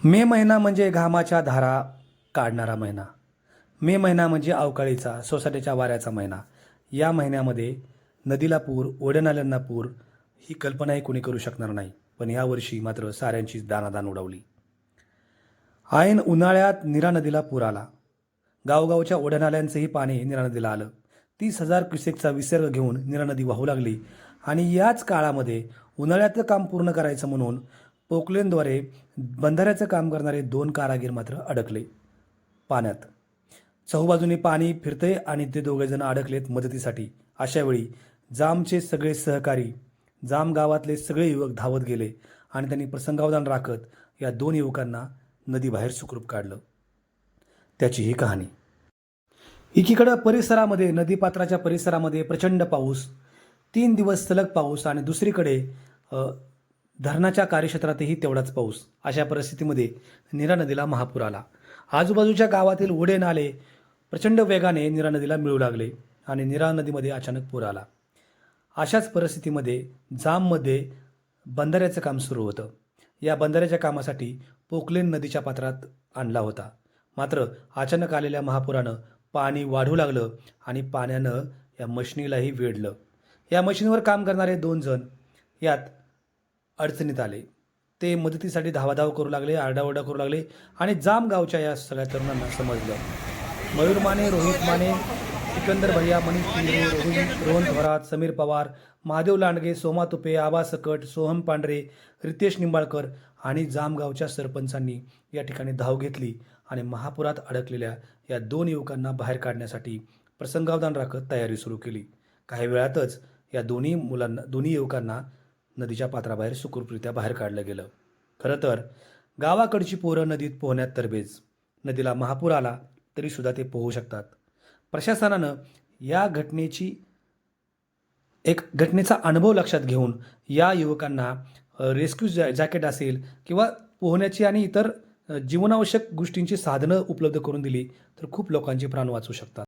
मे महिना म्हणजे घामाच्या धारा काढणारा महिना. मे महिना म्हणजे अवकाळीचा, सोसाट्याच्या वाऱ्याचा महिना. या महिन्यामध्ये नदीला पूर, ओढ्यानाल्यांना पूर ही कल्पनाही कोणी करू शकणार नाही. पण यावर्षी मात्र साऱ्यांचीच दाणादाण उडवली. ऐन उन्हाळ्यात नीरा नदीला पूर आला. गावगावच्या ओढ्यानाल्यांचंही पाणी नीरा नदीला आलं. 30,000 क्युसेकचा विसर्ग घेऊन नीरा नदी वाहू लागली आणि याच काळामध्ये उन्हाळ्यातलं काम पूर्ण करायचं म्हणून पोकलेनद्वारे बंधाऱ्याचं काम करणारे 2 कारागीर मात्र अडकले पाण्यात. चहूबाजूने पाणी फिरतंय आणि ते दोघेजण अडकलेत मदतीसाठी. अशावेळी जामचे सगळे सहकारी, जाम गावातले सगळे युवक धावत गेले आणि त्यांनी प्रसंगावधान राखत या 2 युवकांना नदीबाहेर सुखरूप काढलं. त्याची ही कहाणी. एकीकडं परिसरामध्ये, नदीपात्राच्या परिसरामध्ये प्रचंड पाऊस, 3 दिवस सलग पाऊस, आणि दुसरीकडे धरणाच्या कार्यक्षेत्रातही तेवढाच पाऊस. अशा परिस्थितीमध्ये नीरा नदीला महापूर आला. आजूबाजूच्या गावातील ओढे नाले प्रचंड वेगाने नीरा नदीला मिळू लागले आणि नीरा नदीमध्ये अचानक पूर आला. अशाच परिस्थितीमध्ये जाममध्ये बंधाऱ्याचं काम सुरू होतं. या बंधाऱ्याच्या कामासाठी पोकलेन नदीच्या पात्रात आणला होता. मात्र अचानक आलेल्या महापुरानं पाणी वाढू लागलं आणि पाण्यानं या मशिनीलाही वेढलं. या मशिनीवर काम करणारे 2 जण यात अडचणीत आले. ते मदतीसाठी धावाधाव करू लागले, आरडाओरडा करू लागले आणि जाम गावच्या या सगळ्या तरुणांना समजलं. मयूर माने, रोहित माने, सिकंदर भैया, मनीष पिंगरे, रोहन थोरात, समीर पवार, महादेव लांडगे, सोमा तुपे, आबा सकट, सोहम पांढरे, रितेश निंबाळकर आणि जामगावच्या सरपंचांनी या ठिकाणी धाव घेतली आणि महापुरात अडकलेल्या या 2 युवकांना बाहेर काढण्यासाठी प्रसंगावधान राखत तयारी सुरू केली. काही वेळातच या दोन्ही युवकांना नदीच्या पात्राबाहेर सुखरूपरित्या बाहेर काढलं गेलं. खरं तर गावाकडची पोरं नदीत पोहण्यात तरबेज. नदीला महापूर आला तरीसुद्धा ते पोहू शकतात. प्रशासनानं या घटनेचा अनुभव लक्षात घेऊन या युवकांना रेस्क्यू जॅकेट असेल किंवा पोहण्याची आणि इतर जीवनावश्यक गोष्टींची साधनं उपलब्ध करून दिली तर खूप लोकांचे प्राण वाचू शकतात.